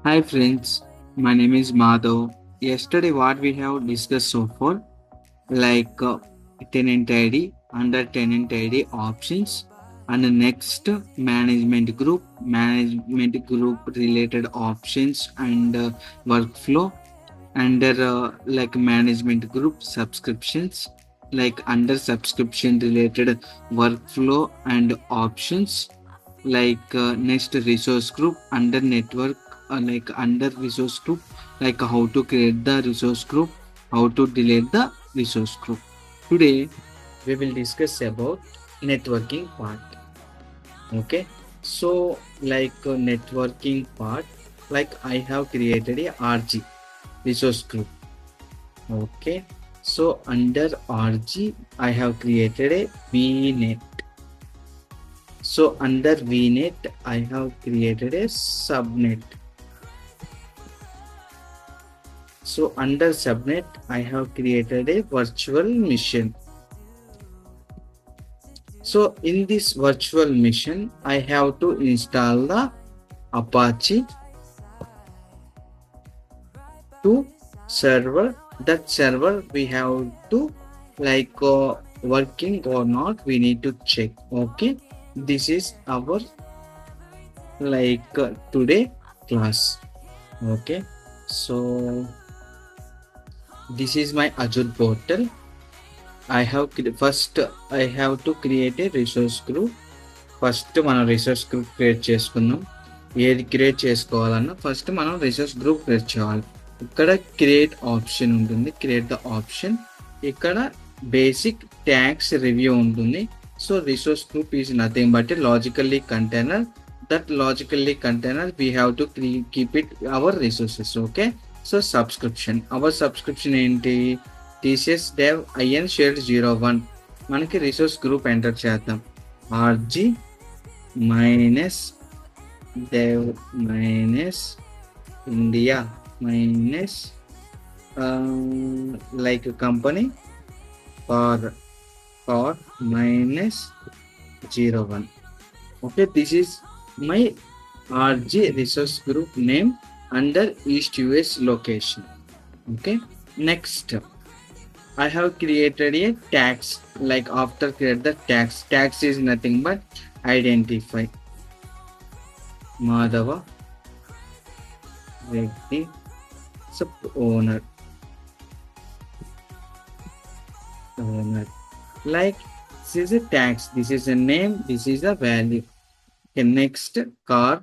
Hi friends, my name is Madhav. Yesterday, what we have discussed so far, like tenant ID, under tenant ID options, and the next management group related options and workflow, under like management group subscriptions, like under subscription related workflow and options, like next resource group under network, like under resource group, like how to create the resource group, how to delete the resource group. Today we will discuss about networking part. Okay, so like networking part, like I have created a RG resource group. Okay, so under RG I have created a VNet. So under VNet, I have created a subnet. So under subnet, I have created a virtual machine. So in this virtual machine, I have to install the Apache to server. That server we have to like working or not. We need to check. Okay, this is our like today class. Okay, so this is my Azure portal. First I have to create a resource group. First మనం resource group create చేసుకుందాం. ఏది create చేసుకోవాలన్నా first మనం resource group create చేయాలి. ఇక్కడ create option ఉంటుంది, create the option. ఇక్కడ basic tags review ఉంటుంది. So resource group is nothing but logically container. That logically container we have to keep it our resources. Okay, so subscription, our subscription ఏంటి? TCS dev IN shared 01. మనకి resource group enter చేద్దాం. RG minus dev minus India minus like a company or minus 01. Okay, this is my RG resource group name under East US location. Okay, next I have created a tags. Like after create the tags is nothing but identify Madhava Reddy sub owner. Like this is a tax, this is a name, this is a value. Okay, next car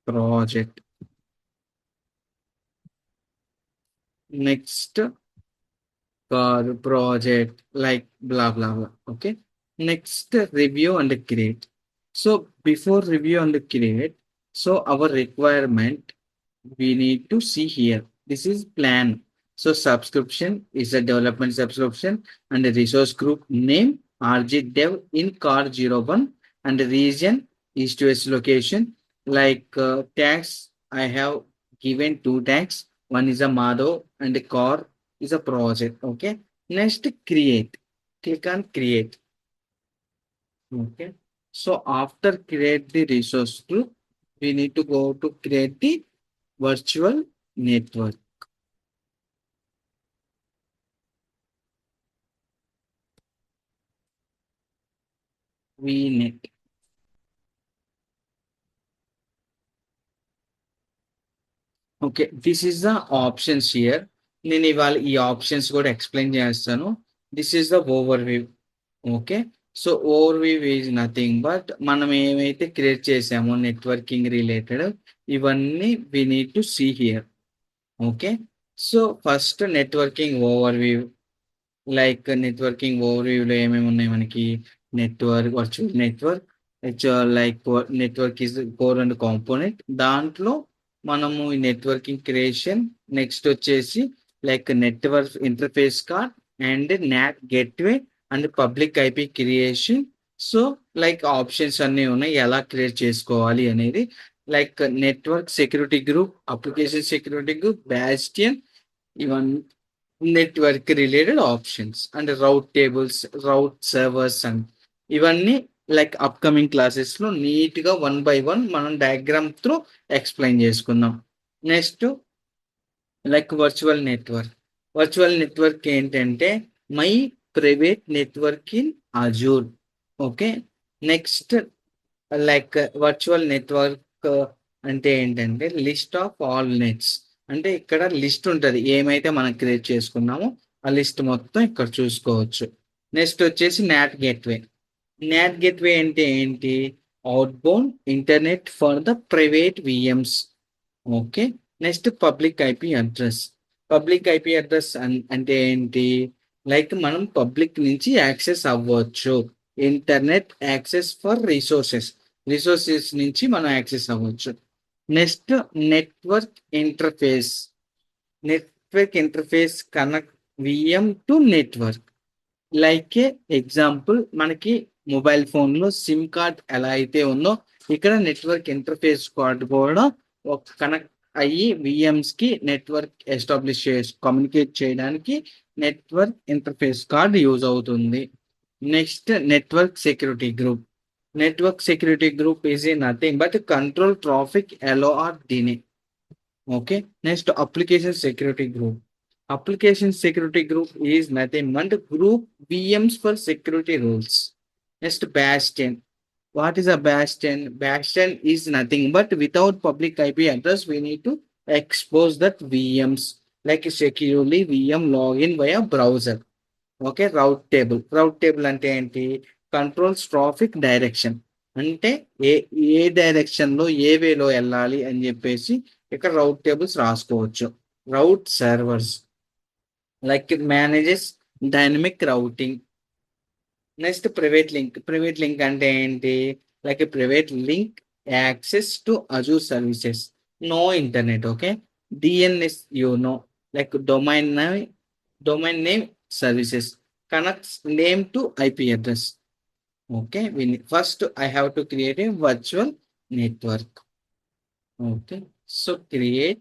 project. Next car project, like blah blah blah. Okay, next review and create. So before review and create, so our requirement we need to see here. This is plan. So subscription is a development subscription and the resource group name RG dev in car 01 and the region is to its location. Like tags, I have given two tags. One is a Madhav and the car is a project. Okay, next create. Click on create. Okay, so after create the resource group, we need to go to create the virtual network. VNet. Okay, this is the options here. నేను ఇవాళ ఈ options కూడా explain చేస్తాను. This is the overview. Okay, so overview is nothing but మనం ఏమైతే create చేసామో networking related ఇవన్నీ we need to see here. Okay, so first networking overview. Like networking ఓవర్ వ్యూలో ఏమేమి ఉన్నాయి మనకి? Network, virtual network, like network is core and component. దాంట్లో మనము ఈ నెట్వర్కింగ్ క్రియేషన్, నెక్స్ట్ వచ్చేసి like network interface card and NAT gateway and public IP creation. So like options అన్నీ ఉన్నాయి ఎలా క్రియేట్ చేసుకోవాలి అనేది. Like network security group, application security group, bastion, ఇవన్నీ network related options and route tables, route servers and ఇవన్నీ like upcoming క్లాసెస్లో నీట్గా 1 by 1 మనం డయాగ్రామ్ త్రూ ఎక్స్ప్లెయిన్ చేసుకుందాం. నెక్స్ట్ లైక్ వర్చువల్ నెట్వర్క్ ఏంటంటే my private network in Azure. Okay, next like virtual network అంటే ఏంటంటే list of all nets. అంటే ఇక్కడ లిస్ట్ ఉంటుంది, ఏమైతే మనం క్రియేట్ చేసుకున్నామో ఆ లిస్ట్ మొత్తం ఇక్కడ చూసుకోవచ్చు. నెక్స్ట్ వచ్చేసి నాట్ గేట్వే అంటే ఏంటి? Outbound internet for the private VMs. Okay, next public IP address అంటే ఏంటి? లైక్ మనం పబ్లిక్ నుంచి యాక్సెస్ అవ్వచ్చు. ఇంటర్నెట్ యాక్సెస్ ఫర్ రిసోర్సెస్ నుంచి మనం యాక్సెస్ అవ్వచ్చు. Next network interface connect VM to network. Like a example, మనకి మొబైల్ ఫోన్లో సిమ్ కార్డ్ ఎలా అయితే ఉందో ఇక్కడ నెట్వర్క్ ఇంటర్ఫేస్ కార్డ్ కూడా ఒక కనెక్ట్ అయ్యి విఎమ్స్ కి నెట్వర్క్ ఎస్టాబ్లిష్ చేసి కమ్యూనికేట్ చేయడానికి నెట్వర్క్ ఇంటర్ఫేస్ కార్డ్ యూజ్ అవుతుంది. Next network security group is nothing but control traffic allow or deny. Okay, next application security group is nothing but group VMs for security rules. Next, bastion. What is a bastion? Bastion is nothing but without public IP address we need to expose that VMs like securely VM login via browser. Okay, rate table అంటే ఏంటి? Controls traffic direction. అంటే ఏ ఏ direction లో ఏ వేలో వెళ్ళాలి అని చెప్పేసి ఇక్కడ route tables రాసుకోవచ్చు. Route servers like it manages dynamic routing. Next private link అంటే ఏంటి? Like private link access to Azure services, no internet. Okay, DNS like domain name services connects name to IP address. Okay, first I have to create a virtual network. Okay, so click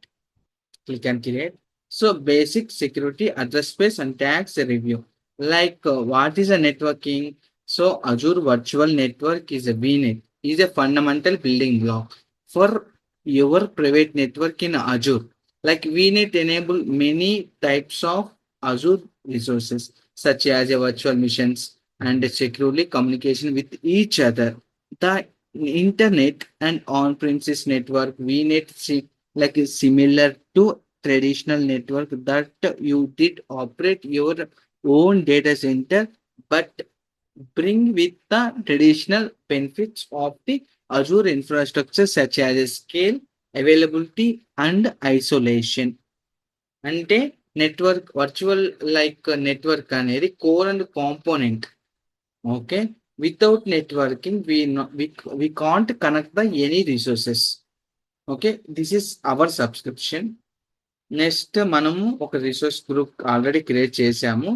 and create. So basic security address space and tags review. Like what is a networking? So Azure Virtual Network is a VNet, is a fundamental building block for your private network in Azure. Like VNet enable many types of Azure resources such as a virtual missions and securely communication with each other. The internet and on-premises network VNet like is similar to traditional network that you did operate your own data center, but bring with the traditional benefits of the Azure infrastructure such as scale, availability, and isolation. అంటే virtual network అనేది core and component. Okay, without networking we can't connect the any resources. Okay, this is our subscription. Next మనము ఒక resource group already create చేసాము.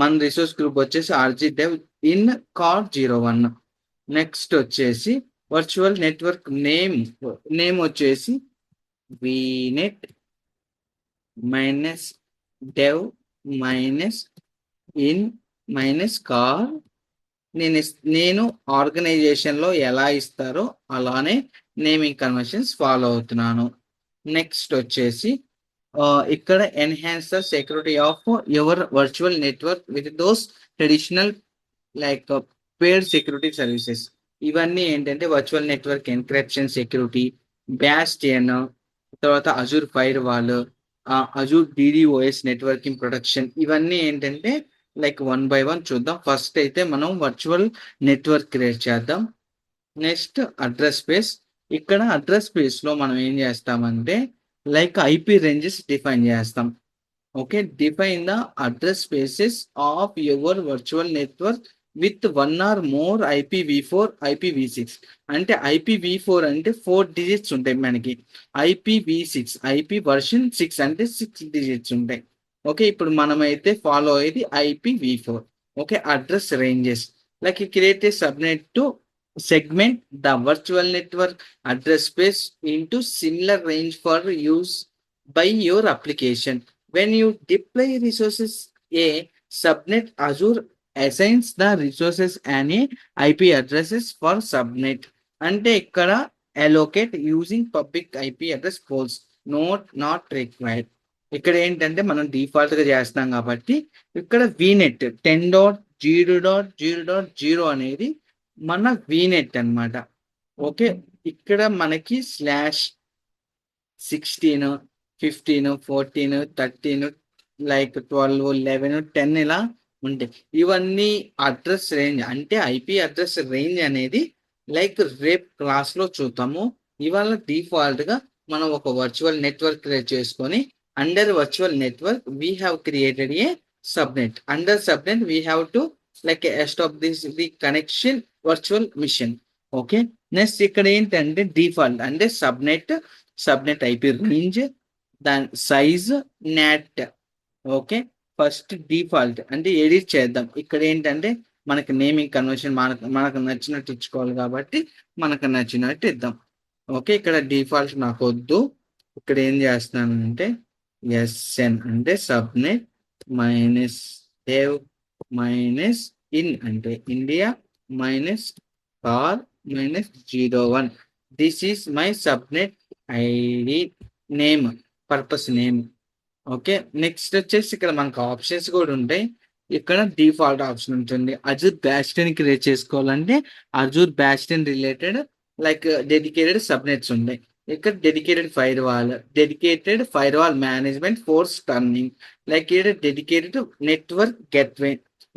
మన resource group వచ్చేసి RG dev in card 01. Next వచ్చేసి virtual network name వచ్చేసి VNet minus dev minus in minus car. నేను ఆర్గనైజేషన్లో ఎలా ఇస్తారో అలానే నేమింగ్ కన్వర్షన్స్ ఫాలో అవుతున్నాను. నెక్స్ట్ వచ్చేసి ఇక్కడ enhance the security of your virtual network with those traditional like paid security services. ఇవన్నీ ఏంటంటే virtual network encryption security, bastion, తర్వాత Azure firewall, Azure DDoS networking protection. ఇవన్నీ ఏంటంటే లైక్ 1 by 1 చూద్దాం. First అయితే మనం వర్చువల్ నెట్వర్క్ క్రియేట్ చేద్దాం. Next address space. ఇక్కడ అడ్రస్ స్పేస్ లో మనం ఏం చేస్తామంటే లైక్ ఐపీ రేంజెస్ డిఫైన్ చేస్తాం. Okay, define the address spaces of your virtual network with 1 or more IPv4, IPv6. అంటే IPv4 అంటే 4 digits ఉంటాయి మనకి. IPv6 IP వర్షన్ 6 అంటే 6 digits ఉంటాయి. ఓకే, ఇప్పుడు మనమైతే ఫాలో అయ్యేది IPv4. Okay, address ranges like create a subnet to segment the virtual network address space into similar range for use by your application. When you deploy resources, a subnet Azure assigns the resources అని IP addresses for subnet. అంటే ఇక్కడ allocate using public IP address pools not required. ఇక్కడ ఏంటంటే మనం default గా చేస్తాం కాబట్టి ఇక్కడ వీనెట్ 10.0.0.0 అనేది మన వీనెట్ అన్నమాట. ఓకే, ఇక్కడ మనకి /16, 15, 14, 13, లైక్ 12, 11, 10 ఇలా ఉంటాయి. ఇవన్నీ అడ్రస్ రేంజ్, అంటే ఐపీ అడ్రస్ రేంజ్ అనేది లైక్ రేపు క్లాస్ లో చూద్దాము. ఇవాళ డిఫాల్ట్ గా మనం ఒక వర్చువల్ నెట్వర్క్ క్రియేట్ చేసుకొని under virtual network we have created a subnet. Under subnet we have to like establish the connection virtual machine. Okay, next ఇక్కడ ఏంటంటే డిఫాల్ట్ అంటే సబ్నెట్ ఐపీ రేంజ్, దాని size, net. Okay, first default అంటే edit చేద్దాం. ఇక్కడ ఏంటంటే మనకి naming conversion మనకు నచ్చినట్టు ఇచ్చుకోవాలి కాబట్టి మనకు నచ్చినట్టు ఇద్దాం. ఓకే, ఇక్కడ డిఫాల్ట్ నాకు వద్దు. ఇక్కడ ఏం చేస్తున్నానంటే ఎస్ఎన్ అంటే subnet minus dev minus in అంటే India minus R -01. This is my subnet ID name, purpose name. Okay, next వచ్చేసి ఇక్కడ మనకు ఆప్షన్స్ కూడా ఉంటాయి. ఇక్కడ డిఫాల్ట్ ఆప్షన్ ఉంటుంది. అజూర్ బ్యాస్టియన్ క్రియేట్ చేసుకోవాలంటే Azure bastion related like dedicated subnets ఉంటాయి. ఇక్కడ dedicated firewall management force turning, like ఇక్కడ డెడికేటెడ్ నెట్వర్క్ గెట్వే,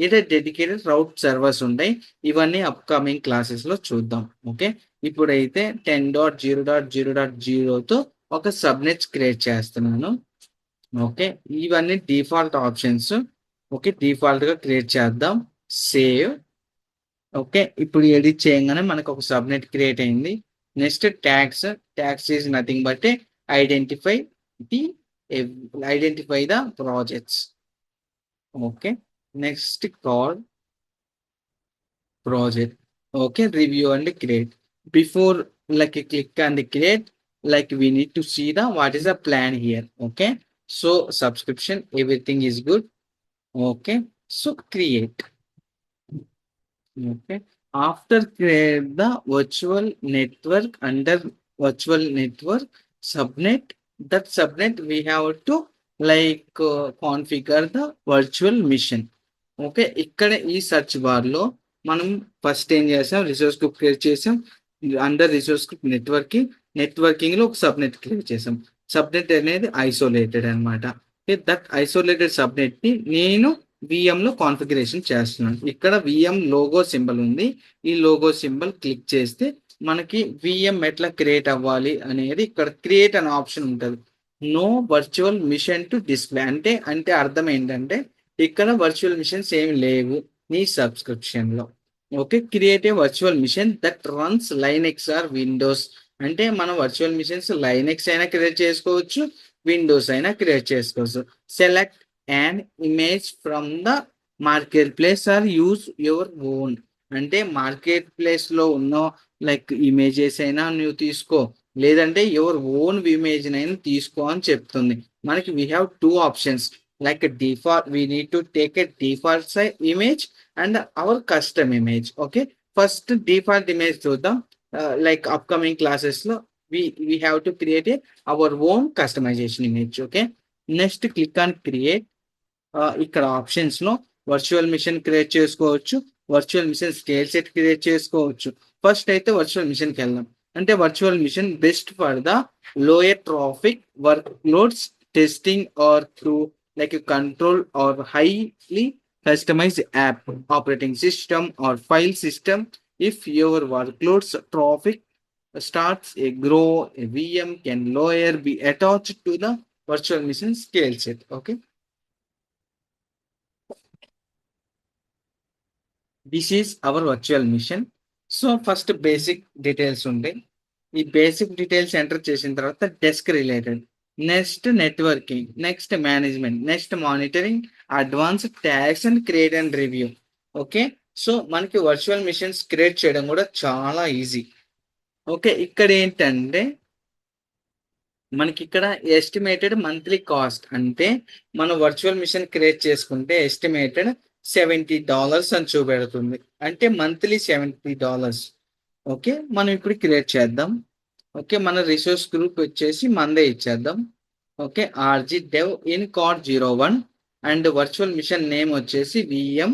ఇక్కడ డెడికేటెడ్ రౌట్ సర్వర్స్ ఉంటాయి. ఇవన్నీ అప్కమింగ్ క్లాసెస్ లో చూద్దాం. ఓకే, ఇప్పుడైతే 10.0.0.0తో ఒక సబ్నెట్స్ క్రియేట్ చేస్తున్నాను. ఓకే, ఇవన్నీ డిఫాల్ట్ ఆప్షన్స్. ఓకే, డిఫాల్ట్ గా క్రియేట్ చేద్దాం. సేవ్. ఓకే, ఇప్పుడు ఎడిట్ చేయగానే మనకు ఒక సబ్నెట్ క్రియేట్ అయింది. Next tags is nothing but identify the projects. Okay, next call project. Okay, review and create. Before like click and create, like we need to see the what is the plan here. Okay, so subscription everything is good. Okay, so create. Okay, after create the virtual network under virtual network subnet, that subnet we have to like configure the virtual mission. Okay, ఇక్కడ ఈ search bar లో మనం first ఏం చేసాం, resource group create చేసాం. Under resource group networking లో ఒక subnet create చేసాం. సబ్నెట్ అనేది ఐసోలేటెడ్ అనమాట. దట్ ఐసోలేటెడ్ సబ్నెట్ ని నేను విఎం లో కాన్ఫిగరేషన్ చేస్తున్నాను. ఇక్కడ విఎం లోగో సింబల్ ఉంది. ఈ లోగో సింబల్ క్లిక్ చేస్తే మనకి విఎం ఎట్లా క్రియేట్ అవ్వాలి అనేది ఇక్కడ క్రియేట్ అనే ఆప్షన్ ఉంటుంది. No virtual machine to display అంటే అర్థం ఏంటంటే ఇక్కడ వర్చువల్ మిషన్స్ ఏమి లేవు నీ సబ్స్క్రిప్షన్ లో. Okay, create a virtual machine that runs Linux or Windows. అంటే మనం వర్చువల్ మిషన్స్ లైనెక్స్ అయినా క్రియేట్ చేసుకోవచ్చు, విండోస్ అయినా క్రియేట్ చేసుకోవచ్చు. Select and image from the marketplace or use your own. అంటే మార్కెట్ ప్లేస్ లో ఉన్న లైక్ ఇమేజెస్ అయినా నువ్వు తీసుకో, లేదంటే యువర్ ఓన్ ఇమేజ్ అయినా తీసుకో అని చెప్తుంది. మనకి we have 2 options. Like a default, we need to take a default size image and our custom image. Okay, first default image చూద్దాం. Like upcoming classes లో we have to create our own customization image. Okay, next click on create. ఇక్కడ options లో virtual machine create చేసుకోవచ్చు, virtual machine scale set create చేసుకోవచ్చు. First అయితే virtual machine కి వెళ్దాం. అంటే virtual machine best for the lower traffic workloads testing or to like a control or highly customized app, operating system or file system. If your workloads traffic starts a grow, a VM can lower be attached to the virtual machine scale set. Okay, this is our virtual machine. So first basic details ఉండే. ఈ basic details enter చేసిన తర్వాత desk related, next networking, next management, next monitoring, advance tags and create and review. Okay, so మనకి virtual machines create చేయడం కూడా చాలా easy. Okay, ఇక్కడ ఏంటంటే మనకి ఇక్కడ ఎస్టిమేటెడ్ మంత్లీ కాస్ట్, అంటే మనం వర్చువల్ మిషన్ క్రియేట్ చేసుకుంటే ఎస్టిమేటెడ్ $70 అని చూపెడుతుంది. అంటే మంత్లీ $70. ఓకే. మనం ఇప్పుడు క్రియేట్ చేద్దాం. ఓకే. మన రిసోర్స్ గ్రూప్ వచ్చేసి మనదే ఇచ్చేద్దాం. Okay. RG dev in card 01 and virtual machine name వచ్చేసి VM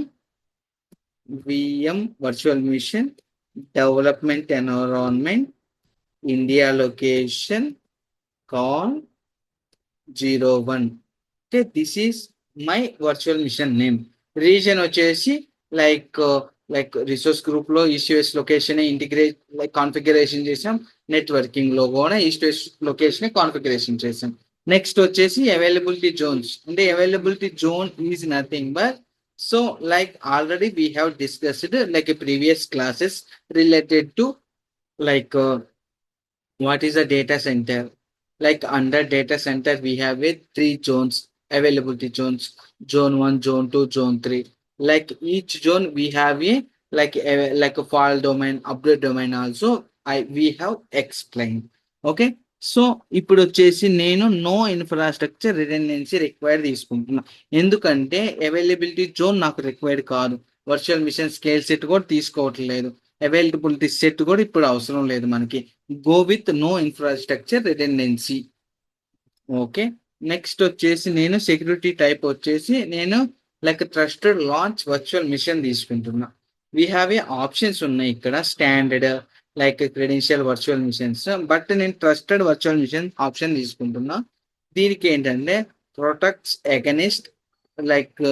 virtual machine development environment India location call 01. Okay, this is my virtual mission name. Region వచ్చేసి like resource group లో east west location integrate like configuration చేసాం. Networking లో కూడా east west location configuration చేసాం. Next వచ్చేసి availability Jones. అంటే availability zone is nothing but so like already we have discussed like previous classes related to like what is a data center. Like under data center we have a 3 zones, availability zones: zone 1, zone 2, zone 3. Like each zone we have a like a file domain, update domain also we have explained. Okay, so ఇప్పుడు వచ్చేసి నేను no infrastructure redundancy required తీసుకుంటున్నా. ఎందుకంటే availability zone నాకు required కాదు, virtual machine scale set కూడా తీసుకోవట్లేదు, availability set కూడా ఇప్పుడు అవసరం లేదు మనకి. Go with no infrastructure redundancy. Okay. Next వచ్చేసి నేను సెక్యూరిటీ టైప్ వచ్చేసి నేను like trusted launch virtual machine తీసుకుంటున్నా. వీ హ్యావ్ ఏ ఆప్షన్స్ ఉన్నాయి ఇక్కడ, standard like credential virtual machines, but నేను ట్రస్టెడ్ వర్చువల్ మిషన్ ఆప్షన్ తీసుకుంటున్నా. దీనికి ఏంటంటే protects against like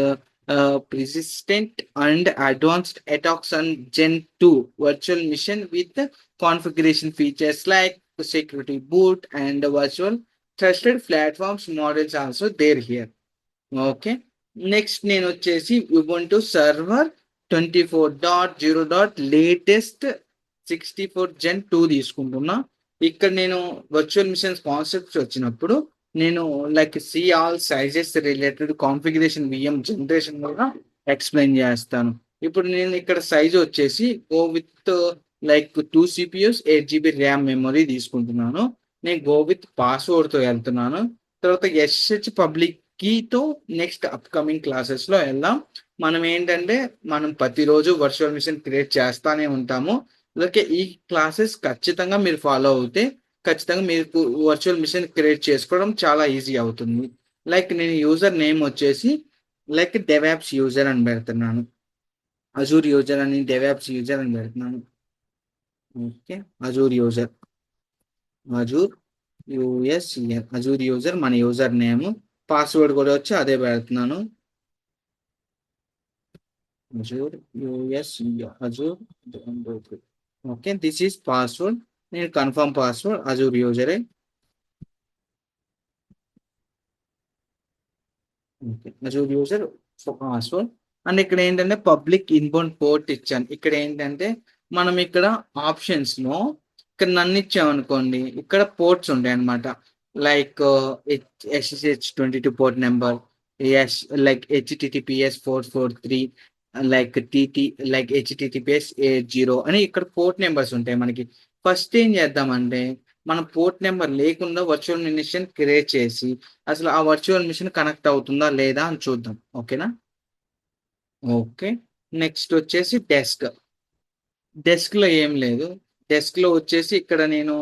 persistent and advanced attacks on Gen 2 virtual mission with configuration features like security boot and virtual trusted platforms models also there here. Okay. Next నేను వచ్చేసి Ubuntu server 24.0 latest 64 Gen 2 తీసుకుంటున్నా. ఇక్కడ నేను virtual machines concepts వచ్చినప్పుడు నేను like see all sizes related configuration VM generation కూడా explain చేస్తాను. ఇప్పుడు నేను ఇక్కడ సైజ్ వచ్చేసి go with like 2 CPUs 8 GB RAM memory తీసుకుంటున్నాను. నేను గో విత్ పాస్వర్డ్తో వెళ్తున్నాను. తర్వాత SH పబ్లిక్ కీతో నెక్స్ట్ అప్కమింగ్ క్లాసెస్లో వెళ్దాం. మనం ఏంటంటే మనం ప్రతిరోజు వర్చువల్ మిషన్ క్రియేట్ చేస్తానే ఉంటాము. అలాగే ఈ క్లాసెస్ ఖచ్చితంగా మీరు ఫాలో అవుతే ఖచ్చితంగా మీకు వర్చువల్ మిషన్ క్రియేట్ చేసుకోవడం చాలా ఈజీ అవుతుంది. లైక్ నేను యూజర్ నేమ్ వచ్చేసి లైక్ డెవాప్స్ యూజర్ అని పెడుతున్నాను, అజూర్ యూజర్ అని డెవాప్స్ యూజర్ అని పెడుతున్నాను. Okay, Azure user, Azure USER, Azure user మన యూజర్ నేమ్. పాస్వర్డ్ కూడా వచ్చి అదే పెడుతున్నాను, Azure USER, Azure. Okay, this is password. నేను కన్ఫర్మ్ పాస్వర్డ్ అజూర్ యూజరే. Okay, Azure user password. And ఇక్కడ ఏంటంటే పబ్లిక్ ఇన్బౌండ్ పోర్ట్ ఇచ్చాను. ఇక్కడ ఏంటంటే మనం ఇక్కడ ఆప్షన్స్ లో ఇక్కడ నన్ను ఇచ్చామనుకోండి, ఇక్కడ పోర్ట్స్ ఉంటాయి అనమాట. Like SSH22 port number, like HTTPS 443, like like HTTPS 80 అని ఇక్కడ పోర్ట్ నెంబర్స్ ఉంటాయి మనకి. ఫస్ట్ ఏం చేద్దామంటే మనం పోర్ట్ నెంబర్ లేకుండా వర్చువల్ మిషన్ క్రియేట్ చేసి అసలు ఆ వర్చువల్ మిషన్ కనెక్ట్ అవుతుందా లేదా అని చూద్దాం. ఓకేనా? ఓకే. నెక్స్ట్ వచ్చేసి డెస్క్ లో ఏం లేదు. డెస్క్ లో వచ్చేసి ఇక్కడ నేను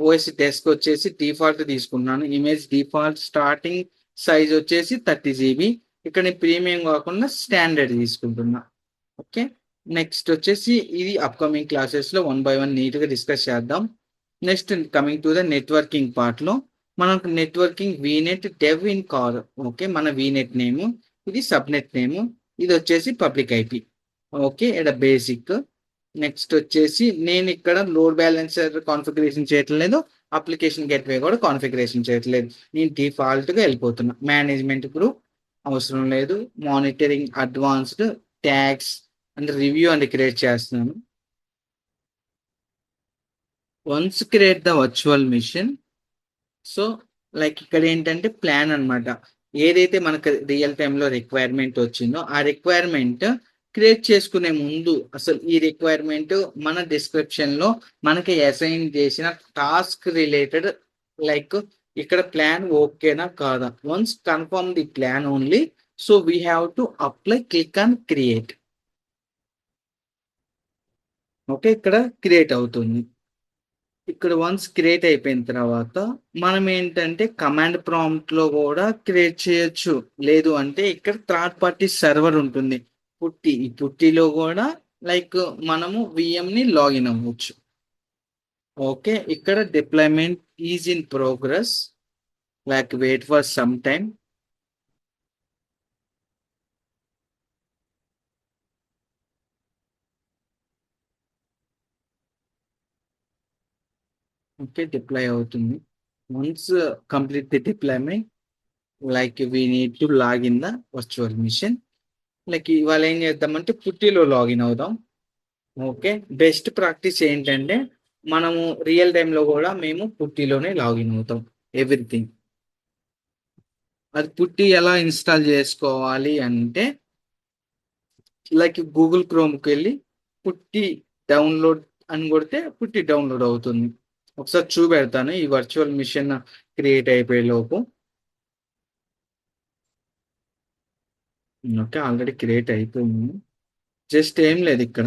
ఓఎస్ డెస్క్ వచ్చేసి డిఫాల్ట్ తీసుకున్నాను. ఇమేజ్ డిఫాల్ట్ స్టార్టింగ్ సైజ్ వచ్చేసి 30 GB. ఇక్కడ నేను ప్రీమియం కాకుండా స్టాండర్డ్ తీసుకుంటున్నా. ఓకే. నెక్స్ట్ వచ్చేసి ఇది అప్కమింగ్ క్లాసెస్ లో 1 by 1 నీట్ గా డిస్కస్ చేద్దాం. Next coming to the networking part లో మనకు networking VNet dev in car. Okay, మన వీనెట్ నేము, ఇది సబ్నెట్ నేము, ఇది వచ్చేసి పబ్లిక్ IP. ఓకే, ఇక్కడ బేసిక్. నెక్స్ట్ వచ్చేసి నేను ఇక్కడ లోడ్ బ్యాలెన్సర్ కాన్ఫిగరేషన్ చేయట్లేదు, అప్లికేషన్ గేట్వే కూడా కాన్ఫిగరేషన్ చేయట్లేదు. నేను డిఫాల్ట్ గా వెళ్ళిపోతున్నా. మేనేజ్మెంట్ గ్రూప్ అవసరం లేదు. Monitoring advanced tags and review and create చేస్తున్నాను. Once create the virtual machine, so like ఇక్కడ ఏంటంటే ప్లాన్ అనమాట. ఏదైతే మనకు రియల్ టైంలో రిక్వైర్మెంట్ వచ్చిందో ఆ రిక్వైర్మెంట్ క్రియేట్ చేసుకునే ముందు అసలు ఈ రిక్వైర్మెంట్ మన డిస్క్రిప్షన్ లో మనకి అసైన్ చేసిన టాస్క్ రిలేటెడ్ లైక్ ఇక్కడ ప్లాన్ ఓకేనా కాదా, once confirm the plan only. So we have to apply, click on create. Okay, ఇక్కడ క్రియేట్ అవుతుంది. ఇక్కడ వన్స్ క్రియేట్ అయిపోయిన తర్వాత మనం ఏంటంటే కమాండ్ ప్రాంప్ట్ లో కూడా క్రియేట్ చేయొచ్చు. లేదు అంటే ఇక్కడ థర్డ్ పార్టీ సర్వర్ ఉంటుంది పుట్టి, ఈ పుట్టిలో కూడా లైక్ మనము VM ని లాగిన్ అవ్వచ్చు. ఓకే, ఇక్కడ deployment is in progress, like wait for some time. Okay, deploy అవుతుంది. Once complete the deployment, like we need to login the virtual machine. Like ఇవాళ ఏం చేద్దామంటే పుట్టిలో లాగిన్ అవుదాం. ఓకే, బెస్ట్ ప్రాక్టీస్ ఏంటంటే మనము రియల్ టైంలో కూడా మేము పుట్టిలోనే లాగిన్ అవుతాం ఎవ్రీథింగ్. అది పుట్టి ఎలా ఇన్స్టాల్ చేసుకోవాలి అంటే లైక్ గూగుల్ క్రోమ్కి వెళ్ళి పుట్టి డౌన్లోడ్ అని కొడితే పుట్టి డౌన్లోడ్ అవుతుంది. ఒకసారి చూపెడతాను ఈ వర్చువల్ మిషన్ క్రియేట్ అయిపోయే లోపు. ఓకే, ఆల్రెడీ క్రియేట్ అయిపోయింది. జస్ట్ ఏం లేదు, ఇక్కడ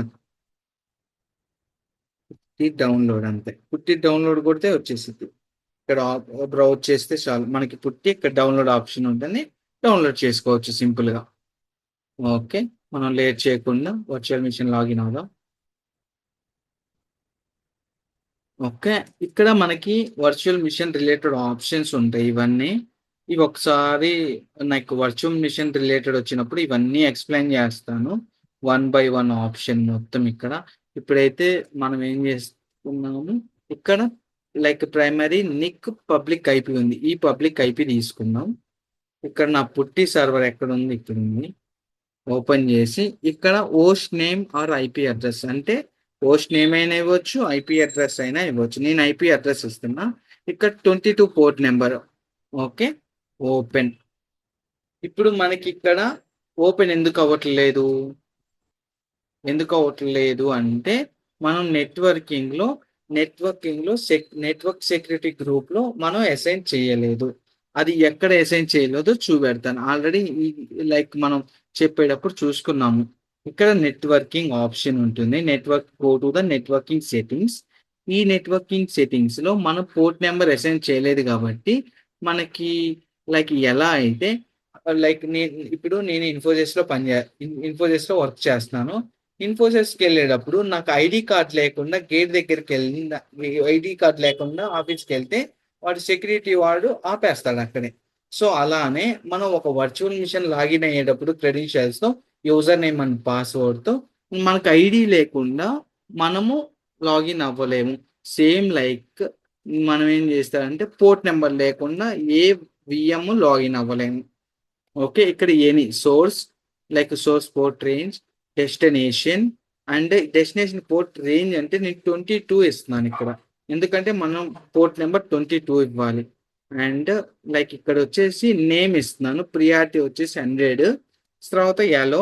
పుట్టి డౌన్లోడ్ అంతే. పుట్టి డౌన్లోడ్ కొడితే వచ్చేసింది. ఇక్కడ బ్రౌజ్ చేస్తే చాలు, మనకి పుట్టి ఇక్కడ డౌన్లోడ్ ఆప్షన్ ఉంటుంది, డౌన్లోడ్ చేసుకోవచ్చు సింపుల్ గా. ఓకే, మనం లేట్ చేయకుండా వర్చువల్ మిషన్ లాగిన్ అవుదాం. ఓకే, ఇక్కడ మనకి వర్చువల్ మిషన్ రిలేటెడ్ ఆప్షన్స్ ఉంటాయి. ఇవి ఒకసారి నాకు వర్చువల్ మిషన్ రిలేటెడ్ వచ్చినప్పుడు ఇవన్నీ ఎక్స్ప్లెయిన్ చేస్తాను, 1 by 1 ఆప్షన్ మొత్తం. ఇక్కడ ఇప్పుడైతే మనం ఏం చేస్తున్నాము, ఇక్కడ like primary Nick public IP ఉంది, ఈ పబ్లిక్ ఐపీ తీసుకుందాం. ఇక్కడ నా పుట్టి సర్వర్ ఎక్కడ ఉంది, ఇక్కడ ఉంది. ఓపెన్ చేసి ఇక్కడ host name or IP address అంటే హోస్ట్ నేమ్ అయినా ఇవ్వచ్చు, ఐపీ అడ్రస్ అయినా ఇవ్వచ్చు. నేను ఐపీ అడ్రస్ ఇస్తున్నా. ఇక్కడ 22 పోర్ట్ నెంబర్. Okay, open. ఇప్పుడు మనకి ఇక్కడ ఓపెన్ ఎందుకు అవ్వట్లేదు అంటే మనం నెట్వర్క్ సెక్యూరిటీ గ్రూప్ లో మనం అసైన్ చేయలేదు. అది ఎక్కడ అసైన్ చేయలేదో చూపెడతాను. ఆల్రెడీ లైక్ మనం చెప్పేటప్పుడు చూసుకున్నాము. ఇక్కడ నెట్వర్కింగ్ ఆప్షన్ ఉంటుంది, go to the networking settings. ఈ నెట్వర్కింగ్ సెట్టింగ్స్ లో మనం పోర్ట్ నెంబర్ అసైన్ చేయలేదు కాబట్టి మనకి లైక్ ఎలా అయితే లైక్ నేను ఇన్ఫోసిస్ లో వర్క్ చేస్తున్నాను. ఇన్ఫోసిస్కి వెళ్ళేటప్పుడు నాకు ఐడి కార్డ్ లేకుండా గేట్ దగ్గరికి ఐడి కార్డ్ లేకుండా ఆఫీస్కి వెళ్తే వాడు సెక్యూరిటీ వాడు ఆపేస్తాడు అక్కడే. సో అలానే మనం ఒక వర్చువల్ మిషన్ లాగిన్ అయ్యేటప్పుడు క్రెడెన్షియల్స్ తో, యూజర్ నేమ్ అండ్ పాస్వర్డ్ తో మనకు ఐడి లేకుండా మనము లాగిన్ అవ్వలేము. సేమ్ లైక్ మనం ఏం చేస్తారంటే పోర్ట్ నెంబర్ లేకుండా ఏ VM లాగిన్ అవ్వలేము. ఓకే, ఇక్కడ any source port range, destination port range అంటే నేను 22 ఇస్తున్నాను ఇక్కడ, ఎందుకంటే మనం పోర్ట్ నెంబర్ 22 ఇవ్వాలి. అండ్ లైక్ ఇక్కడ వచ్చేసి నేమ్ ఇస్తున్నాను, ప్రియారిటీ వచ్చేసి 100, తర్వాత ఎలో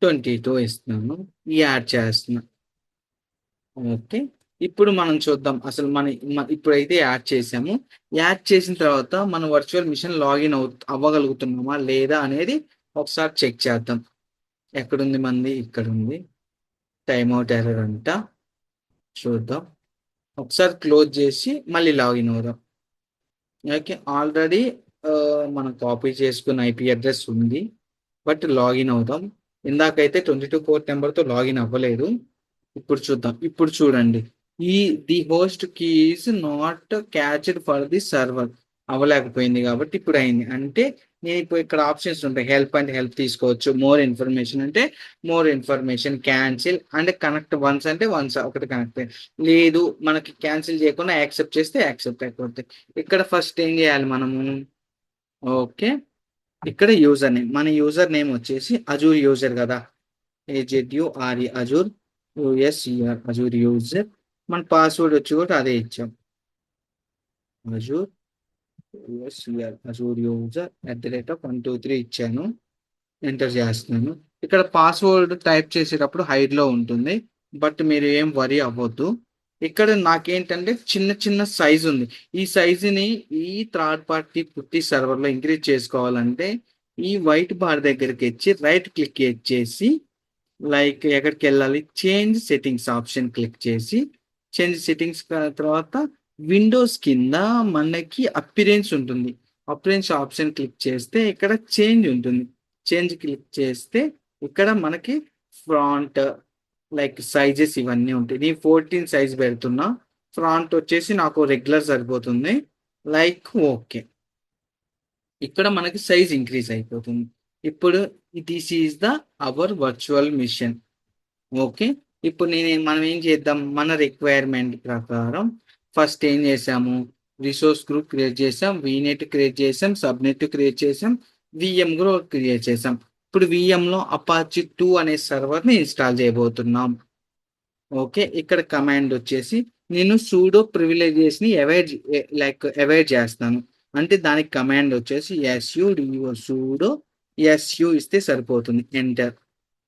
22 ఇస్తున్నాను, యాడ్ చేస్తున్నాను. ఓకే, ఇప్పుడు మనం చూద్దాం అసలు ఇప్పుడైతే యాడ్ చేసాము. యాడ్ చేసిన తర్వాత మనం వర్చువల్ మిషన్ లాగిన్ అవ్వగలుగుతున్నామా లేదా అనేది ఒకసారి చెక్ చేద్దాం. ఎక్కడుంది మంది, ఇక్కడ ఉంది. టైమ్ అవుట్ ఎర్రర్ అంట, చూద్దాం. ఒకసారి క్లోజ్ చేసి మళ్ళీ లాగిన్ అవుదాం. ఓకే, ఆల్రెడీ మనం కాపీ చేసుకున్న ఐపీ అడ్రస్ ఉంది, బట్ లాగిన్ అవుదాం. ఇందాకైతే 22 పోర్ట్ నెంబర్తో లాగిన్ అవ్వలేదు. ఇప్పుడు చూద్దాం. ఇప్పుడు చూడండి, the host key is not cached for the server, అవ్వలేకపోయింది కాబట్టి ఇప్పుడు అయింది. అంటే నేను ఇప్పుడు ఇక్కడ ఆప్షన్స్ ఉంటాయి, హెల్ప్ తీసుకోవచ్చు, మోర్ ఇన్ఫర్మేషన్ అంటే మోర్ ఇన్ఫర్మేషన్, క్యాన్సిల్ అంటే కనెక్ట్ వన్స్ అంటే వన్స్ ఒకటి కనెక్ట్, లేదు మనకి క్యాన్సిల్ చేయకుండా యాక్సెప్ట్ చేస్తే యాక్సెప్ట్ అయిపోతుంది. ఇక్కడ ఫస్ట్ ఏం చేయాలి మనము, ఓకే, ఇక్కడ మన యూజర్ నేమ్ వచ్చేసి అజూర్ యూజర్ కదా, AZURE Azure USER Azure user. మన పాస్వర్డ్ వచ్చి కూడా అదే ఇచ్చాం, అజూర్ USER అజూర్ యూజర్ @123 ఇచ్చాను. ఎంటర్ చేస్తున్నాను. ఇక్కడ పాస్వర్డ్ టైప్ చేసేటప్పుడు హైడ్ లో ఉంటుంది, బట్ మీరు ఏం వరీ అవ్వద్దు. ఇక్కడ నాకేంటంటే చిన్న చిన్న సైజ్ ఉంది. ఈ సైజుని ఈ థర్డ్ పార్టీ పుట్టి సర్వర్‌లో ఇంక్రీజ్ చేసుకోవాలంటే ఈ వైట్ బార్ దగ్గరికొచ్చి రైట్ క్లిక్ చేసి లైక్ ఎక్కడికెళ్ళాలి? చేంజ్ సెట్టింగ్స్ ఆప్షన్ క్లిక్ చేసి చేంజ్ సెట్టింగ్స్ తర్వాత విండోస్ కింద మనకి అపియరెన్స్ ఉంటుంది. అపియరెన్స్ ఆప్షన్ క్లిక్ చేస్తే ఇక్కడ చేంజ్ ఉంటుంది. చేంజ్ క్లిక్ చేస్తే ఇక్కడ మనకి ఫ్రాంట్ లైక్ సైజెస్ ఇవన్నీ ఉంటాయి. నేను 14 సైజ్ పెడుతున్నా. ఫ్రాంట్ వచ్చేసి నాకు రెగ్యులర్ సరిపోతుంది. Like okay. ఇక్కడ మనకి సైజ్ ఇంక్రీజ్ అయిపోతుంది. ఇప్పుడు this is the our virtual machine. Okay. ఇప్పుడు మనం ఏం చేద్దాం? మన రిక్వైర్మెంట్ ప్రకారం ఫస్ట్ ఏం చేసాము? రిసోర్స్ గ్రూప్ క్రియేట్ చేసాం. వీనెట్ క్రియేట్ చేసాం. సబ్నెట్ క్రియేట్ చేసాం. విఎం కూడా క్రియేట్ చేసాం. ఇప్పుడు విఎంలో అపాచీ 2 అనే సర్వర్ని ఇన్స్టాల్ చేయబోతున్నాం. ఓకే. ఇక్కడ కమాండ్ వచ్చేసి నేను సూడో ప్రివిలేజెస్ని అవాయిడ్ చేస్తాను. అంటే దానికి కమాండ్ వచ్చేసి sudo సూడో su ఇస్తే సరిపోతుంది. ఎంటర్.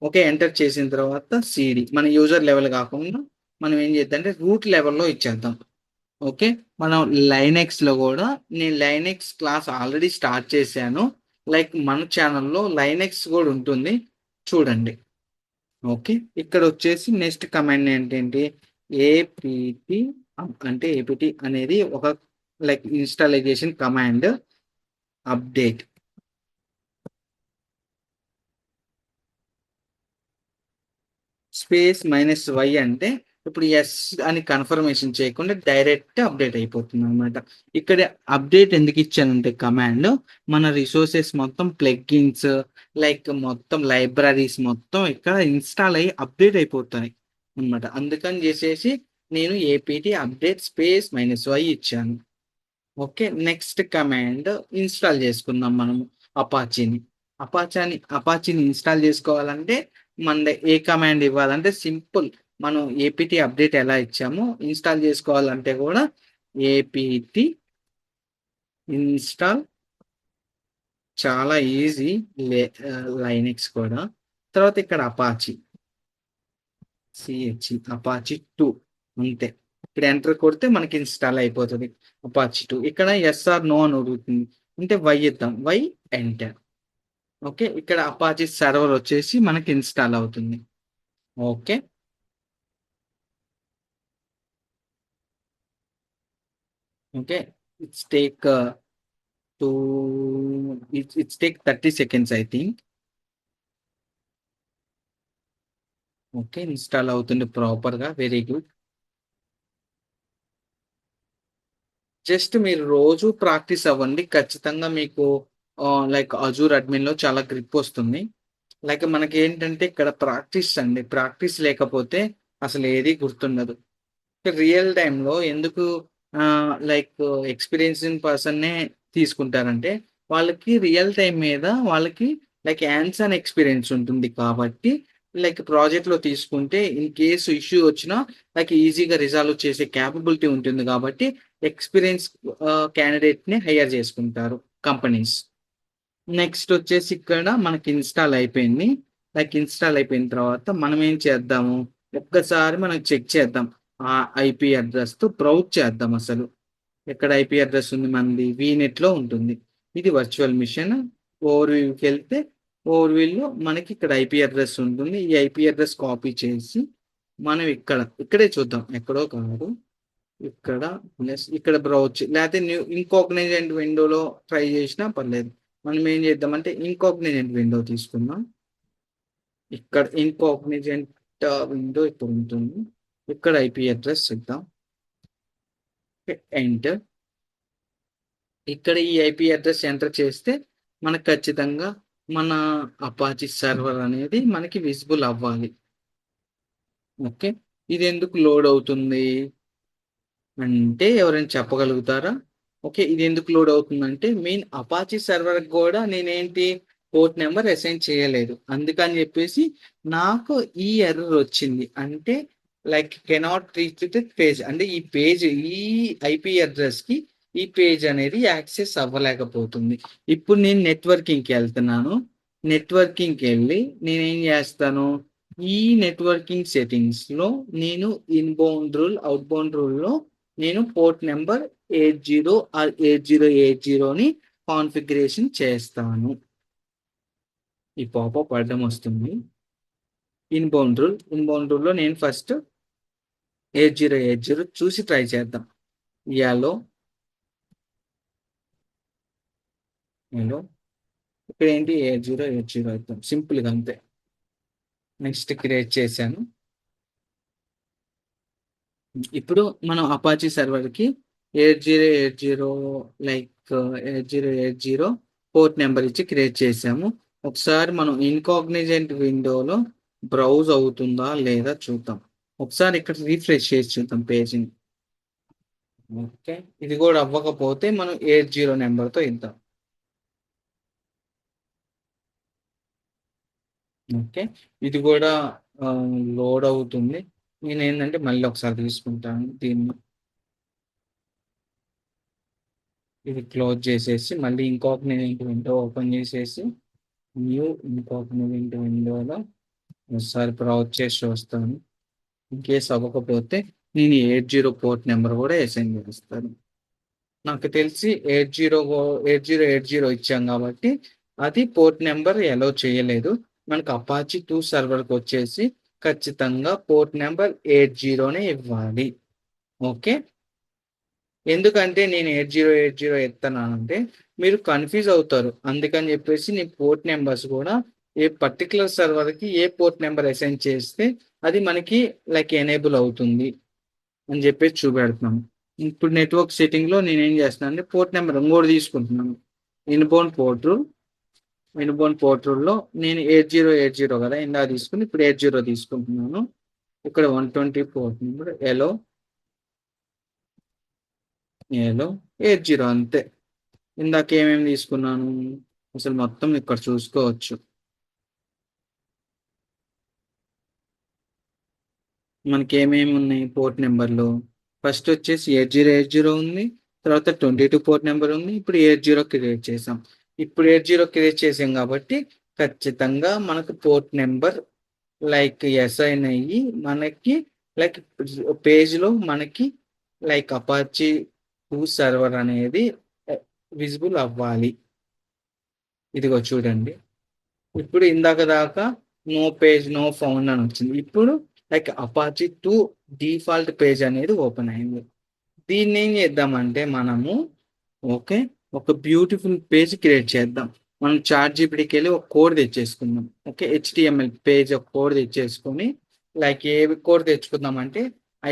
ఓకే. ఎంటర్ చేసిన తర్వాత సిడి మన యూజర్ లెవెల్ కాకుండా మనం ఏం చేద్దాం అంటే రూట్ లెవెల్‌లో ఇచ్చేద్దాం. ఓకే. మనం లైనెక్స్‌లో కూడా నేను లైనెక్స్ క్లాస్ ఆల్రెడీ స్టార్ట్ చేశాను. లైక్ మన ఛానల్‌లో లైనెక్స్ కూడా ఉంటుంది. చూడండి. ఓకే. ఇక్కడ వచ్చేసి నెక్స్ట్ కమాండ్ ఏంటంటే ఏపీటీ అంటే ఏపీటీ అనేది ఒక like installation command update. Space -y అంటే ఇప్పుడు ఎస్ అని కన్ఫర్మేషన్ చేయకుండా డైరెక్ట్ అప్డేట్ అయిపోతుంది అనమాట. ఇక్కడ అప్డేట్ ఎందుకు ఇచ్చానంటే కమాండ్ మన రిసోర్సెస్ మొత్తం ప్లగ్గిన్స్ లైక్ మొత్తం లైబ్రరీస్ మొత్తం ఇక్కడ ఇన్స్టాల్ అయ్యి అప్డేట్ అయిపోతాయి అనమాట. అందుకని చేసేసి నేను ఏపీటీ అప్డేట్ స్పేస్ -y ఇచ్చాను. ఓకే. నెక్స్ట్ కమాండ్ ఇన్స్టాల్ చేసుకుందాం మనము అపాచీని. అపాచీని ఇన్స్టాల్ చేసుకోవాలంటే మన ఏ కమాండ్ ఇవ్వాలంటే సింపుల్ మనం ఏపీటీ అప్డేట్ ఎలా ఇచ్చామో ఇన్స్టాల్ చేసుకోవాలంటే కూడా ఏపీటీ ఇన్స్టాల్ చాలా ఈజీ. లైనెక్స్ కూడా. తర్వాత ఇక్కడ అపాచీ అపాచీ 2 అంతే. ఇక్కడ ఎంటర్ కొడితే మనకి ఇన్స్టాల్ అయిపోతుంది అపాచీ 2. ఇక్కడ ఎస్ఆర్ నో అని అడుగుతుంది. అంటే వై ఇద్దాం. Y enter. ఓకే. ఇక్కడ అపాచీ సర్వర్ వచ్చేసి మనకి ఇన్స్టాల్ అవుతుంది. Okay. Okay. It's take 30 seconds I think. Okay. Install అవుతుంది ప్రాపర్‌గా. Very good. జస్ట్ మీరు రోజు ప్రాక్టీస్ అవ్వండి. ఖచ్చితంగా మీకు లైక్ అజూర్ అడ్మిన్‌లో చాలా గ్రిప్ వస్తుంది. లైక్ మనకేంటంటే ఇక్కడ ప్రాక్టీస్ అండి. ప్రాక్టీస్ లేకపోతే అసలు ఏది గుర్తుండదు. రియల్ టైమ్‌లో ఎందుకు లైక్ ఎక్స్‌పీరియన్స్డ్ పర్సన్‌నే తీసుకుంటారంటే వాళ్ళకి రియల్ టైమ్ మీద వాళ్ళకి లైక్ హ్యాండ్స్ ఆన్ ఎక్స్‌పీరియన్స్ ఉంటుంది కాబట్టి లైక్ ప్రాజెక్ట్‌లో తీసుకుంటే ఇన్ కేస్ ఇష్యూ వచ్చినా లైక్ ఈజీగా రిజాల్వ్ చేసే కేపబిలిటీ ఉంటుంది కాబట్టి ఎక్స్‌పీరియన్స్ క్యాండిడేట్‌ని హైర్ చేసుకుంటారు కంపెనీస్. నెక్స్ట్ వచ్చేసి ఇక్కడ మనకి ఇన్స్టాల్ అయిపోయింది. లైక్ ఇన్స్టాల్ అయిపోయిన తర్వాత మనం ఏం చేద్దాము? ఒక్కసారి మనం చెక్ చేద్దాం. ఆ ఐపీ అడ్రెస్‌తో బ్రౌజ్ చేద్దాం అసలు. ఎక్కడ ఐపీ అడ్రెస్ ఉంది మనది? వీనెట్‌లో ఉంటుంది. ఇది వర్చువల్ మిషన్. ఓవర్‌వ్యూకెళ్తే ఓవర్‌వ్యూలో మనకి ఇక్కడ ఐపీ అడ్రెస్ ఉంటుంది. ఈ ఐపీ అడ్రెస్ కాపీ చేసి మనం ఇక్కడే చూద్దాం. ఎక్కడో కాదు. ఇక్కడ ఇక్కడ బ్రౌజ్ లేకపోతే ఇన్కాగ్నిజెంట్ విండోలో ట్రై చేసినా పర్లేదు. మనం ఏం చేద్దామంటే ఇన్కాగ్నిజెంట్ విండో తీసుకుందాం. ఇక్కడ ఇన్కాగ్నిజెంట్ విండో ఇప్పుడు ఉంటుంది. ఇక్కడ ఐపీ అడ్రస్ ఇద్దాం. ఎంటర్. ఇక్కడ ఈ ఐపీ అడ్రస్ ఎంటర్ చేస్తే మనకు ఖచ్చితంగా మన అపాచీ సర్వర్ అనేది మనకి విజిబుల్ అవ్వాలి. ఓకే. ఇది ఎందుకు లోడ్ అవుతుంది అంటే ఎవరైనా చెప్పగలుగుతారా? ఓకే. ఇది ఎందుకు లోడ్ అవుతుందంటే మెయిన్ అపాచీ సర్వర్ కూడా నేనేంటి పోర్ట్ నెంబర్ అసైన్ చేయలేదు. అందుకని చెప్పేసి నాకు ఈ ఎర్రర్ వచ్చింది. అంటే like cannot reach the page అంటే ఈ పేజ్ ఈ ఐపీ అడ్రస్‌కి ఈ పేజ్ అనేది యాక్సెస్ అవ్వలేకపోతుంది. ఇప్పుడు నేను నెట్వర్కింగ్‌కి వెళ్తున్నాను. నెట్వర్కింగ్‌కి వెళ్ళి నేనేం చేస్తాను ఈ నెట్వర్కింగ్ సెట్టింగ్స్ లో నేను ఇన్బౌండ్ రూల్, అవుట్బౌండ్ రూల్ లో నేను పోర్ట్ నెంబర్ 80 ఆర్ 8080ని కాన్ఫిగరేషన్ చేస్తాను. ఈ పాపప్ అడ్డం వస్తుంది. ఇన్బౌండ్ రూల్ లో నేను ఫస్ట్ 8080 చూసి ట్రై చేద్దాం. యాలో హలో ఇక్కడ ఏంటి 8080 అవుతాం సింపుల్గా అంతే. నెక్స్ట్ క్రియేట్ చేశాను. ఇప్పుడు మనం అపాచీ సర్వర్కి 8080 లైక్ 8080 పోర్ట్ నెంబర్ ఇచ్చి క్రియేట్ చేసాము. ఒకసారి మనం ఇన్కాగ్నిజెంట్ విండోలో బ్రౌజ్ అవుతుందా లేదా చూద్దాం. ఒకసారి ఇక్కడ రీఫ్రెష్ చేసి చూద్దాం పేజీని. ఓకే, ఇది కూడా అవ్వకపోతే మనం 80 నెంబర్తో ఇద్దాం. ఓకే, ఇది కూడా లోడ్ అవుతుంది. నేను ఏంటంటే మళ్ళీ ఒకసారి తీసుకుంటాను దీన్ని. ఇది క్లోజ్ చేసేసి మళ్ళీ ఇంకాగ్నిజెంట్ విండో ఓపెన్ చేసేసి న్యూ ఇంకాగ్నిజెంట్ విండోలో ఒకసారి బ్రౌజ్ చేసి చూస్తాను. ఇన్ కేస్ అవ్వకపోతే నేను 80 పోర్ట్ నెంబర్ కూడా అసైన్ చేస్తాను. నాకు తెలిసి 8080 ఇచ్చాం కాబట్టి అది పోర్ట్ నెంబర్ ఎలో చేయలేదు. మనకు అపాచీ 2 సర్వర్కి వచ్చేసి ఖచ్చితంగా పోర్ట్ నెంబర్ 80నే ఇవ్వాలి. ఓకే, ఎందుకంటే నేను 8080 ఎత్తానంటే మీరు కన్ఫ్యూజ్ అవుతారు. అందుకని చెప్పేసి నేను పోర్ట్ నెంబర్స్ కూడా ఏ పర్టికులర్ సర్వర్కి ఏ పోర్ట్ నెంబర్ అసైన్ చేస్తే అది మనకి లైక్ ఎనేబుల్ అవుతుంది అని చెప్పేసి చూపెడుతున్నాను. ఇప్పుడు నెట్వర్క్ సెట్టింగ్లో నేను ఏం చేస్తున్నాను అంటే పోర్ట్ నెంబర్ ఇంకోటి తీసుకుంటున్నాను. Inbound port rule, inbound port రూల్లో నేను 8080 కదా ఇందా తీసుకుని ఇప్పుడు 80 తీసుకుంటున్నాను. ఇక్కడ 120 పోర్ట్ నెంబర్ ఎలో 80 అంతే. ఇందాక ఏమేమి తీసుకున్నాను అసలు మొత్తం ఇక్కడ చూసుకోవచ్చు. మనకి ఏమేమి ఉన్నాయి పోర్ట్ నెంబర్లు. ఫస్ట్ వచ్చేసి 8080 ఉంది, తర్వాత 22 పోర్ట్ నెంబర్ ఉంది. ఇప్పుడు 80 క్రియేట్ చేసాం. ఇప్పుడు 80 క్రియేట్ చేసాం కాబట్టి ఖచ్చితంగా మనకు పోర్ట్ నెంబర్ లైక్ అసైన్ అయ్యి మనకి లైక్ పేజ్లో మనకి లైక్ అపాచీ 2 సర్వర్ అనేది విజిబుల్ అవ్వాలి. ఇదిగో చూడండి, ఇప్పుడు ఇందాక దాకా నో పేజ్ నో ఫౌండ్ అని వచ్చింది. ఇప్పుడు లైక్ అపాచీ 2 డిఫాల్ట్ పేజ్ అనేది ఓపెన్ అయింది. దీన్ని ఏం చేద్దామంటే మనము ఓకే ఒక బ్యూటిఫుల్ పేజ్ క్రియేట్ చేద్దాం. మనం చాట్ జీపీటీకి వెళ్ళి ఒక కోడ్ తెచ్చేసుకుందాం. ఓకే, హెచ్టిఎంఎల్ పేజ్ ఒక కోడ్ తెచ్చేసుకొని లైక్ ఏ కోడ్ తెచ్చుకుందాం అంటే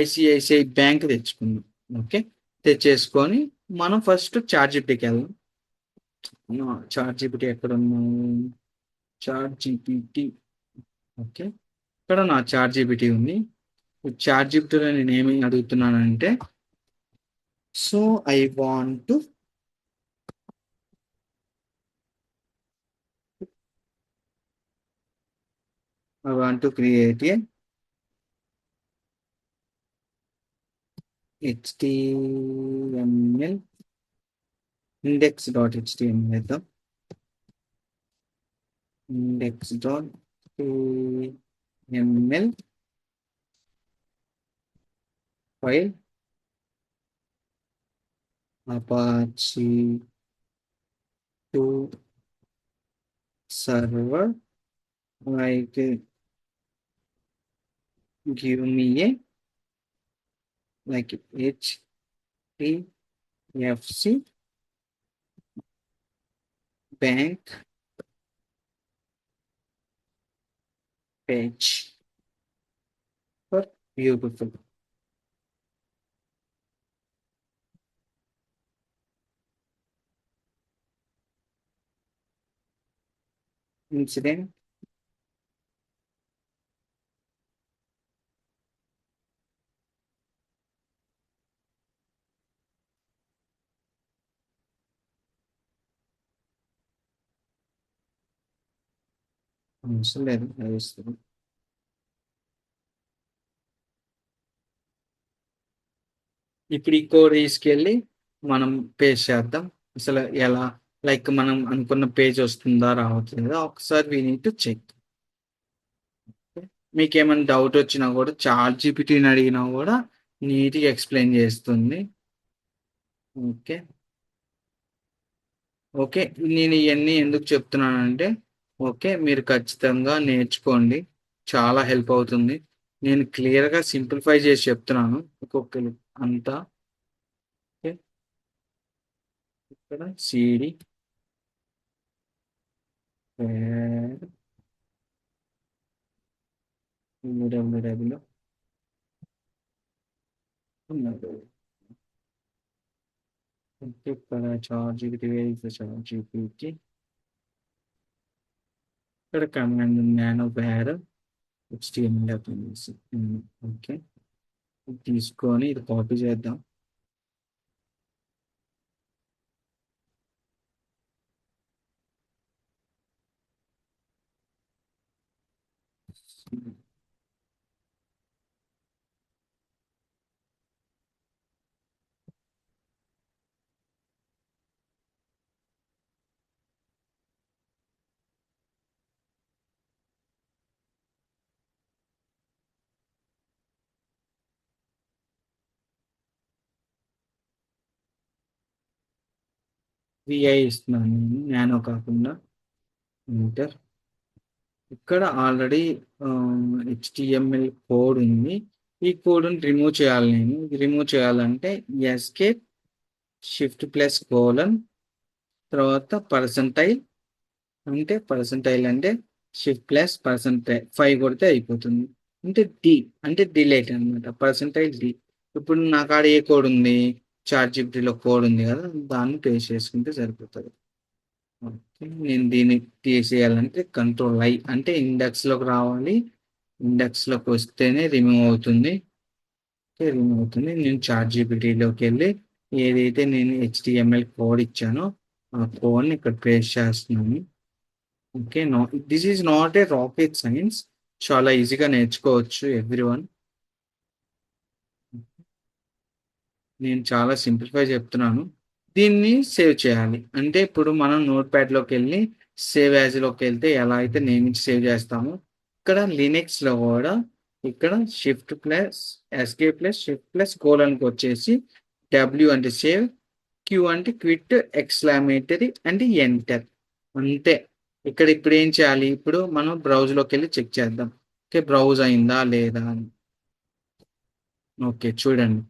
ఐసిఐసిఐ బ్యాంక్ తెచ్చుకుందాం. ఓకే, తెచ్చేసుకొని మనం ఫస్ట్ చాట్ జీపీటీకి వెళ్దాం. చాట్ జీపీటీ ఎక్కడ ఉన్నాము? Chat GPT. ఓకే, ఇక్కడ నా చాట్ జీపీటీ ఉంది. చాట్ జీపీటీలో నేను ఏమి అడుగుతున్నానంటే so I want to create a HTML index.html చేద్దాం. index.html file Apache 2 server like give me a like HDFC bank page for beautiful. Incident లేదు వేస్తుంది. ఇప్పుడు ఈ కోడ్ తీసుకెళ్ళి మనం పేస్ట్ చేద్దాం. అసలు ఎలా లైక్ మనం అనుకున్న పేజ్ వస్తుందా రావట్లేదా ఒకసారి వీ నీడ్ టు చెక్. మీకేమైనా డౌట్ వచ్చినా కూడా చాట్ జీపీటీని అడిగినా కూడా నీట్గా ఎక్స్ప్లెయిన్ చేస్తుంది. ఓకే. ఓకే. నేను ఇవన్నీ ఎందుకు చెప్తున్నానంటే, ఓకే, మీరు ఖచ్చితంగా నేర్చుకోండి. చాలా హెల్ప్ అవుతుంది. నేను క్లియర్‌గా సింప్లిఫై చేసి చెప్తున్నాను. ఒక్కొక్కలు అంతా. ఓకే. ఇక్కడ సీడీ స్క్వేర్ డబ్ల్యూడబ్ల్యూడబ్ల్యూ ఉన్నది. ఇక్కడ ChatGPT where is the ChatGPT. ఇక్కడ command nano var HTML WC. Okay. ఇది తీసుకొని ఇది కాపీ చేద్దాం. విఐ ఇస్తున్నాను నేను నానో కాకుండా. ఎంటర్. ఇక్కడ ఆల్రెడీ హెచ్టిఎంఎల్ కోడ్ ఉంది. ఈ కోడ్ని రిమూవ్ చేయాలి నేను. రిమూవ్ చేయాలంటే ఎస్కేప్ షిఫ్ట్ ప్లస్ కోలన్ తర్వాత పర్సంటైల్ అంటే షిఫ్ట్ ప్లస్ పర్సంటైల్ 5 కొడితే అయిపోతుంది. అంటే డి అంటే డిలేట్ అనమాట. Percentile D. ఇప్పుడు నా కాడ ఏ కోడ్ ఉంది? చాట్ జీపీటీలో కోడ్ ఉంది కదా, దాన్ని పేస్ట్ చేసుకుంటే సరిపోతుంది. ఓకే. నేను దీన్ని తీసేయాలంటే కంట్రోల్ ఐ అంటే ఇండెక్స్లోకి రావాలి. ఇండెక్స్లోకి వస్తేనే రిమూవ్ అవుతుంది. ఓకే, రిమూవ్ అవుతుంది. నేను చాట్ జీపీటీలోకి వెళ్ళి ఏదైతే నేను హెచ్టిఎంఎల్ కోడ్ ఇచ్చానో ఆ కోడ్ని ఇక్కడ పేస్ట్ చేస్తున్నాను. Okay. This is not a rocket science. చాలా ఈజీగా నేర్చుకోవచ్చు ఎవ్రీవన్. నేను చాలా సింప్లిఫై చెప్తున్నాను. దీన్ని సేవ్ చేయాలి. అంటే ఇప్పుడు మనం నోట్‌ప్యాడ్‌లోకి వెళ్ళి సేవ్ యాస్‌లోకి వెళ్తే ఎలా అయితే నేమ్ ఇచ్చి సేవ్ చేస్తామో, ఇక్కడ లినక్స్‌లో కూడా ఇక్కడ shift plus escape plus shift plus కోలన్‌కి వచ్చేసి డబ్ల్యూ అంటే సేవ్, క్యూ అంటే క్విట్, ఎక్స్‌క్లమేటరీ అంటే ఎంటర్. అంతే. ఇక్కడ ఇప్పుడు ఏం చేయాలి? ఇప్పుడు మనం బ్రౌజ్‌లోకి వెళ్ళి చెక్ చేద్దాం. ఓకే. బ్రౌజ్ అయిందా లేదా అని. ఓకే. చూడండి.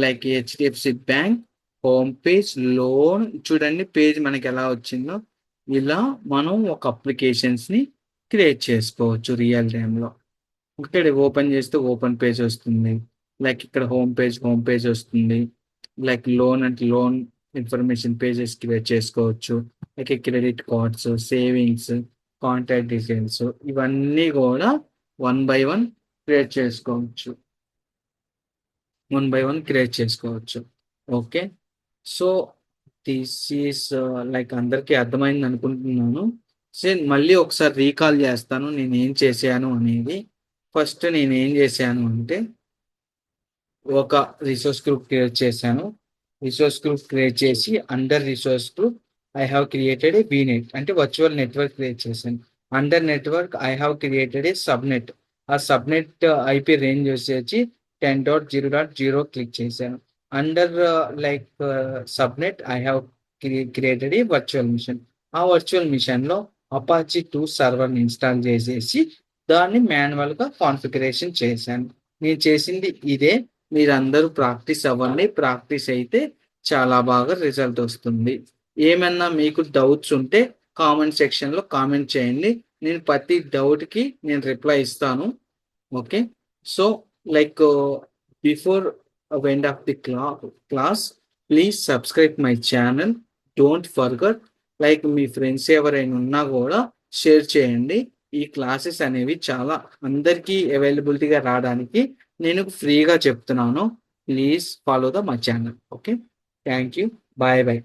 Like HDFC bank home page loan చూడండి పేజ్ మనకి ఎలా వచ్చిందో. ఇలా మనం ఒక అప్లికేషన్స్‌ని క్రియేట్ చేసుకోవచ్చు రియల్ టైమ్‌లో. ఇక్కడ ఓపెన్ చేస్తే ఓపెన్ పేజ్ వస్తుంది. లైక్ ఇక్కడ హోమ్ పేజ్ వస్తుంది. లైక్ లోన్ అంటే లోన్ ఇన్ఫర్మేషన్ పేజెస్ క్రియేట్ చేసుకోవచ్చు. Like credit cards, savings, contact details ఇవన్నీ కూడా వన్ బై వన్ క్రియేట్ చేసుకోవచ్చు. వన్ బై వన్ క్రియేట్ చేసుకోవచ్చు. Okay. So this is like అందరికీ అర్థమైంది అనుకుంటున్నాను. సో మళ్ళీ ఒకసారి రీకాల్ చేస్తాను నేను ఏం చేశాను అనేది. ఫస్ట్ నేను ఏం చేశాను అంటే ఒక రిసోర్స్ గ్రూప్ క్రియేట్ చేశాను. రిసోర్స్ గ్రూప్ క్రియేట్ చేసి under resource group I have created a VNet అంటే వర్చువల్ నెట్వర్క్ క్రియేట్ చేశాను. Under network I have created a subnet. ఆ సబ్నెట్ ఐపీ రేంజ్ వచ్చేసి 10.0.0 క్లిక్ చేశాను. Under like subnet I have created a virtual machine. ఆ virtual machine లో Apache 2 server install చేసేసి దాన్ని manual గా కాన్ఫిగరేషన్ చేశాను. నేను చేసింది ఇదే. మీరందరూ ప్రాక్టీస్ అవ్వండి. ప్రాక్టీస్ అయితే చాలా బాగా రిజల్ట్ వస్తుంది. ఏమన్నా మీకు డౌట్స్ ఉంటే కామెంట్ సెక్షన్‌లో కామెంట్ చేయండి. నేను ప్రతి డౌట్‌కి నేను రిప్లై ఇస్తాను. Okay. So, like before end of the class please subscribe my channel. Don't forget. Like me friends ఎవరైనా ఉన్నా కూడా షేర్ చేయండి. ఈ క్లాసెస్ అనేవి చాలా అందరికీ అవైలబిలిటీగా రావడానికి నేను ఫ్రీగా చెప్తున్నాను. Please follow my channel. Okay. Thank you. Bye bye.